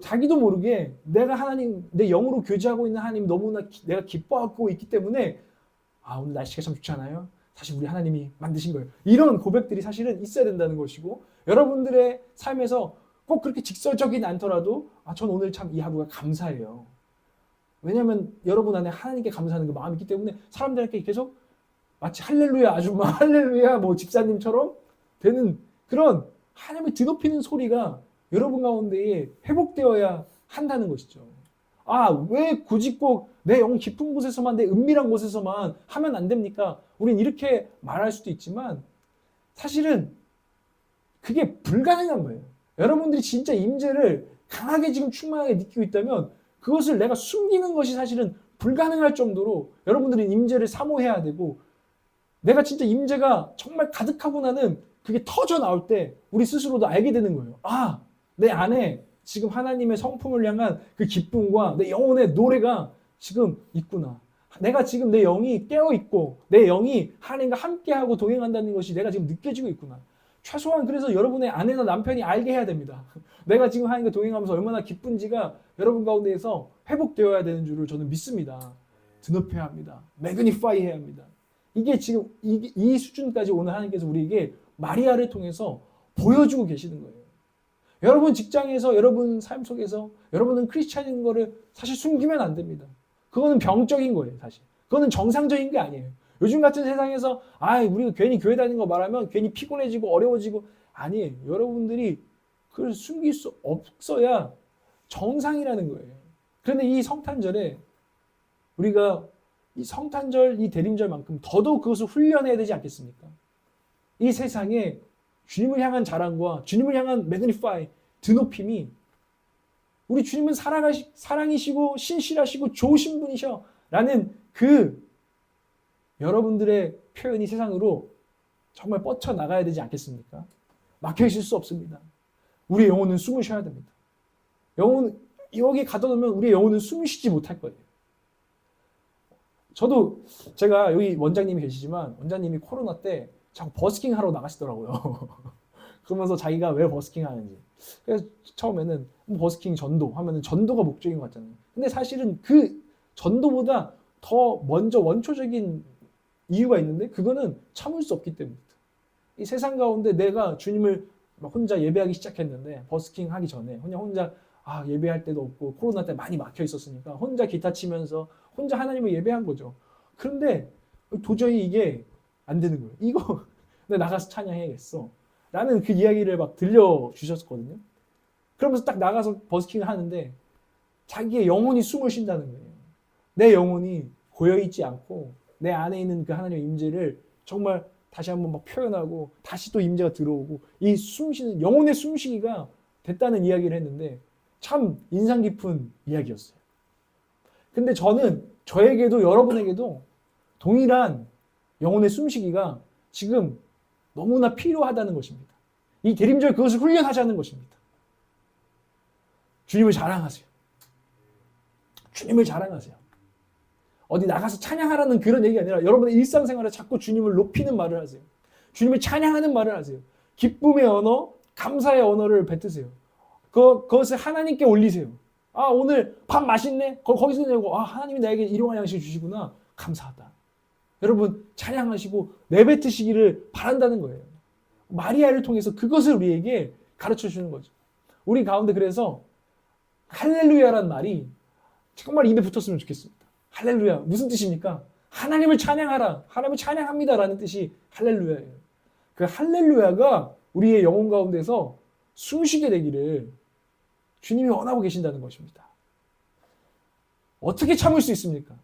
자기도 모르게 내가 하나님, 내 영으로 교제하고 있는 하나님 너무나 내가 기뻐하고 있기 때문에 오늘 날씨가 참 좋잖아요. 사실 우리 하나님이 만드신 거예요. 이런 고백들이 사실은 있어야 된다는 것이고, 여러분들의 삶에서 꼭 그렇게 직설적이지 않더라도 전 오늘 참 이 하루가 감사해요. 왜냐하면 여러분 안에 하나님께 감사하는 그 마음이 있기 때문에 사람들에게 계속 마치 할렐루야 아줌마, 할렐루야 뭐 집사님처럼 되는 그런 하나님을 드높이는 소리가 여러분 가운데에 회복되어야 한다는 것이죠. 왜 굳이 꼭 내 영 깊은 곳에서만, 내 은밀한 곳에서만 하면 안 됩니까? 우린 이렇게 말할 수도 있지만 사실은 그게 불가능한 거예요. 여러분들이 진짜 임재를 강하게 지금 충만하게 느끼고 있다면 그것을 내가 숨기는 것이 사실은 불가능할 정도로 여러분들은 임재를 사모해야 되고, 내가 진짜 임재가 정말 가득하고 나는 그게 터져 나올 때 우리 스스로도 알게 되는 거예요. 내 안에 지금 하나님의 성품을 향한 그 기쁨과 내 영혼의 노래가 지금 있구나. 내가 지금 내 영이 깨어있고 내 영이 하나님과 함께하고 동행한다는 것이 내가 지금 느껴지고 있구나. 최소한 그래서 여러분의 아내나 남편이 알게 해야 됩니다. 내가 지금 하나님과 동행하면서 얼마나 기쁜지가 여러분 가운데에서 회복되어야 되는 줄을 저는 믿습니다. 드높여야 합니다. 매그니파이 해야 합니다. 이게 지금 이 수준까지 오늘 하나님께서 우리에게 마리아를 통해서 보여주고 계시는 거예요. 여러분 직장에서, 여러분 삶 속에서 여러분은 크리스찬인 거를 사실 숨기면 안 됩니다. 그거는 병적인 거예요, 사실. 그거는 정상적인 게 아니에요. 요즘 같은 세상에서 우리가 괜히 교회 다니는 거 말하면 괜히 피곤해지고 어려워지고, 아니에요. 여러분들이 그걸 숨길 수 없어야 정상이라는 거예요. 그런데 이 성탄절에 우리가 이 성탄절, 이 대림절만큼 더더욱 그것을 훈련해야 되지 않겠습니까? 이 세상에 주님을 향한 자랑과 주님을 향한 매그니파이, 드높임이, 우리 주님은 사랑이시고 신실하시고 좋으신 분이셔 라는 그 여러분들의 표현이 세상으로 정말 뻗쳐나가야 되지 않겠습니까? 막혀있을 수 없습니다. 우리의 영혼은 숨을 쉬어야 됩니다. 여기 가둬놓으면 우리의 영혼은 숨을 쉬지 못할 거예요. 제가 여기 원장님이 계시지만 원장님이 코로나 때 자꾸 버스킹 하러 나가시더라고요. 그러면서 자기가 왜 버스킹 하는지. 그래서 처음에는 버스킹 전도 하면은 전도가 목적인 것 같잖아요. 근데 사실은 그 전도보다 더 먼저 원초적인 이유가 있는데 그거는 참을 수 없기 때문입니다. 이 세상 가운데 내가 주님을 혼자 예배하기 시작했는데, 버스킹 하기 전에 그냥 혼자 예배할 때도 없고 코로나 때 많이 막혀 있었으니까 혼자 기타 치면서 혼자 하나님을 예배한 거죠. 그런데 도저히 이게 안 되는 거예요. 이거 내가 나가서 찬양해야겠어 라는 그 이야기를 막 들려주셨거든요. 그러면서 딱 나가서 버스킹을 하는데 자기의 영혼이 숨을 쉰다는 거예요. 내 영혼이 고여있지 않고 내 안에 있는 그 하나님의 임재를 정말 다시 한번 막 표현하고 다시 또 임재가 들어오고 이 숨쉬는 영혼의 숨쉬기가 됐다는 이야기를 했는데 참 인상 깊은 이야기였어요. 근데 저는 저에게도 여러분에게도 동일한 영혼의 숨쉬기가 지금 너무나 필요하다는 것입니다. 이 대림절 그것을 훈련하자는 것입니다. 주님을 자랑하세요. 주님을 자랑하세요. 어디 나가서 찬양하라는 그런 얘기가 아니라 여러분의 일상생활에 자꾸 주님을 높이는 말을 하세요. 주님을 찬양하는 말을 하세요. 기쁨의 언어, 감사의 언어를 뱉으세요. 그것을 하나님께 올리세요. 아, 오늘 밥 맛있네? 거기서 내고, 아, 하나님이 나에게 일용할 양식을 주시구나. 감사하다. 여러분, 찬양하시고 내뱉으시기를 바란다는 거예요. 마리아를 통해서 그것을 우리에게 가르쳐 주는 거죠. 우리 가운데 그래서 할렐루야란 말이 정말 입에 붙었으면 좋겠습니다. 할렐루야. 무슨 뜻입니까? 하나님을 찬양하라. 하나님을 찬양합니다. 라는 뜻이 할렐루야예요. 그 할렐루야가 우리의 영혼 가운데서 숨쉬게 되기를 주님이 원하고 계신다는 것입니다. 어떻게 참을 수 있습니까?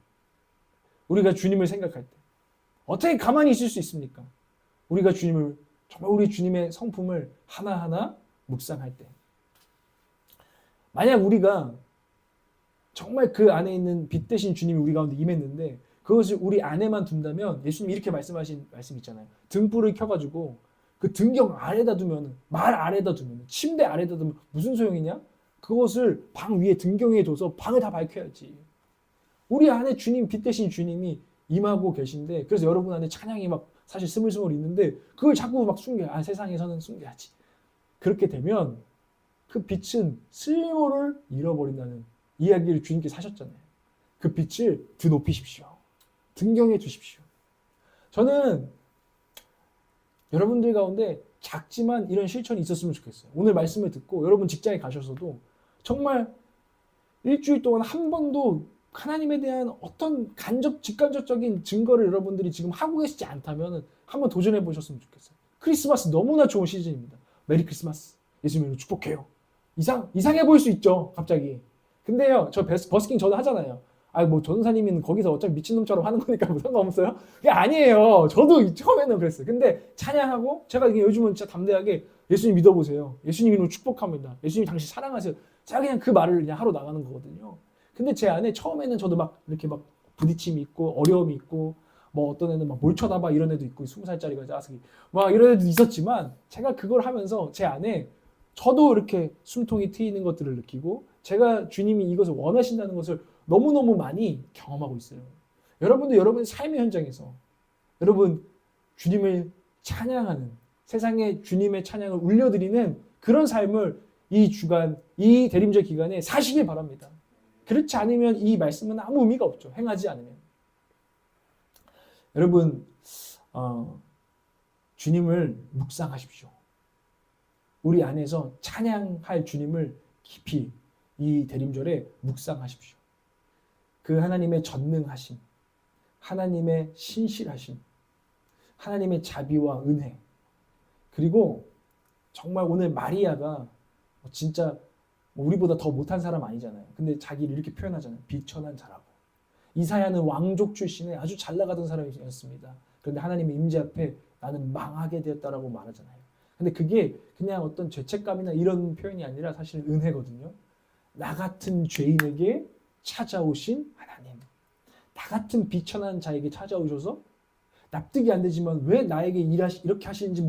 우리가 주님을 생각할 때. 어떻게 가만히 있을 수 있습니까? 우리가 주님을, 정말 우리 주님의 성품을 하나하나 묵상할 때. 만약 우리가 정말 그 안에 있는 빛 대신 주님이 우리 가운데 임했는데 그것을 우리 안에만 둔다면 예수님이 이렇게 말씀하신 말씀 있잖아요. 등불을 켜가지고 그 등경 아래다 두면, 말 아래다 두면, 침대 아래다 두면 무슨 소용이냐? 그것을 방 위에 등경에 둬서 방을 다 밝혀야지. 우리 안에 주님, 빛 대신 주님이 임하고 계신데 그래서 여러분 안에 찬양이 막 사실 스물스물 있는데 그걸 자꾸 막 숨겨요. 아, 세상에서는 숨겨야지. 그렇게 되면 그 빛은 쓸모를 잃어버린다는 이야기를 주님께서 하셨잖아요. 그 빛을 드높이십시오. 등경해 주십시오. 저는 여러분들 가운데 작지만 이런 실천이 있었으면 좋겠어요. 오늘 말씀을 듣고 여러분 직장에 가셔서도 정말 일주일 동안 한 번도 하나님에 대한 어떤 직간접적인 증거를 여러분들이 지금 하고 계시지 않다면 한번 도전해 보셨으면 좋겠어요. 크리스마스 너무나 좋은 시즌입니다. 메리 크리스마스. 예수님으로 축복해요. 이상해 보일 수 있죠. 갑자기. 근데요, 저 버스킹 저도 하잖아요. 아, 뭐 전도사님은 거기서 어차피 미친놈처럼 하는 거니까 뭐 상관없어요? 그게 아니에요. 저도 처음에는 그랬어요. 근데 찬양하고 제가 요즘은 진짜 담대하게 예수님 믿어보세요. 예수님 이름으로 축복합니다. 예수님 당신 사랑하세요. 제가 그냥 그 말을 그냥 하러 나가는 거거든요. 근데 제 안에 처음에는 저도 막 이렇게 막 부딪힘이 있고 어려움이 있고 뭐 어떤 애는 막 뭘 쳐다봐 이런 애도 있고 20살짜리가 짜스기 막 이런 애도 있었지만 제가 그걸 하면서 제 안에 저도 이렇게 숨통이 트이는 것들을 느끼고 제가 주님이 이것을 원하신다는 것을 너무너무 많이 경험하고 있어요. 여러분도 여러분의 삶의 현장에서 여러분 주님을 찬양하는 세상에 주님의 찬양을 울려드리는 그런 삶을 이 주간, 이 대림절 기간에 사시길 바랍니다. 그렇지 않으면 이 말씀은 아무 의미가 없죠. 행하지 않으면. 여러분 주님을 묵상하십시오. 우리 안에서 찬양할 주님을 깊이 이 대림절에 묵상하십시오. 그 하나님의 전능하심, 하나님의 신실하심, 하나님의 자비와 은혜, 그리고 정말 오늘 마리아가 진짜 우리보다 더 못한 사람 아니잖아요. 근데 자기를 이렇게 표현하잖아요. 비천한 자라고. 이사야는 왕족 출신의 아주 잘 나가던 사람이었습니다. 그런데 하나님의 임재 앞에 나는 망하게 되었다라고 말하잖아요. 근데 그게 그냥 어떤 죄책감이나 이런 표현이 아니라 사실 은혜거든요. 나 같은 죄인에게 찾아오신 하나님. 나 같은 비천한 자에게 찾아오셔서 납득이 안 되지만 왜 나에게 이렇게 하시는지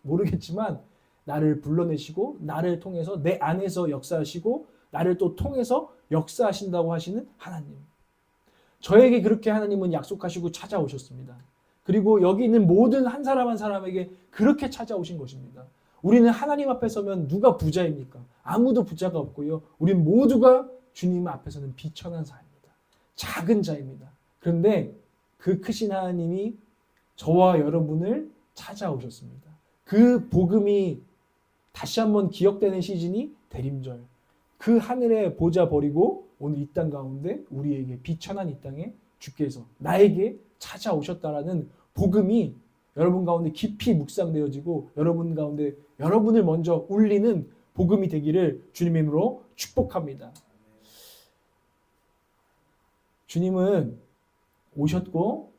모르겠지만 나를 불러내시고 나를 통해서 내 안에서 역사하시고 나를 또 통해서 역사하신다고 하시는 하나님. 저에게 그렇게 하나님은 약속하시고 찾아오셨습니다. 그리고 여기 있는 모든 한 사람 한 사람에게 그렇게 찾아오신 것입니다. 우리는 하나님 앞에 서면 누가 부자입니까? 아무도 부자가 없고요. 우린 모두가 주님 앞에서는 비천한 자입니다. 작은 자입니다. 그런데 그 크신 하나님이 저와 여러분을 찾아오셨습니다. 그 복음이 다시 한번 기억되는 시즌이 대림절. 그 하늘에 보좌 버리고 오늘 이 땅 가운데 우리에게 비천한 이 땅에 주께서 나에게 찾아오셨다라는 복음이 여러분 가운데 깊이 묵상되어지고 여러분 가운데 여러분을 먼저 울리는 복음이 되기를 주님의 이름으로 축복합니다. 주님은 오셨고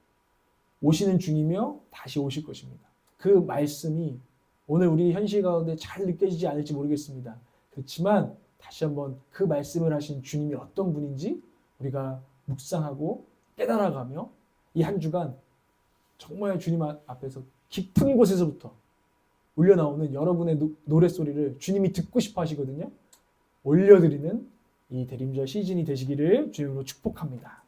오시는 중이며 다시 오실 것입니다. 그 말씀이 오늘 우리 현실 가운데 잘 느껴지지 않을지 모르겠습니다. 그렇지만 다시 한번 그 말씀을 하신 주님이 어떤 분인지 우리가 묵상하고 깨달아가며 이 한 주간 정말 주님 앞에서 깊은 곳에서부터 울려나오는 여러분의 노랫소리를 주님이 듣고 싶어 하시거든요. 올려드리는 이 대림절 시즌이 되시기를 주님으로 축복합니다.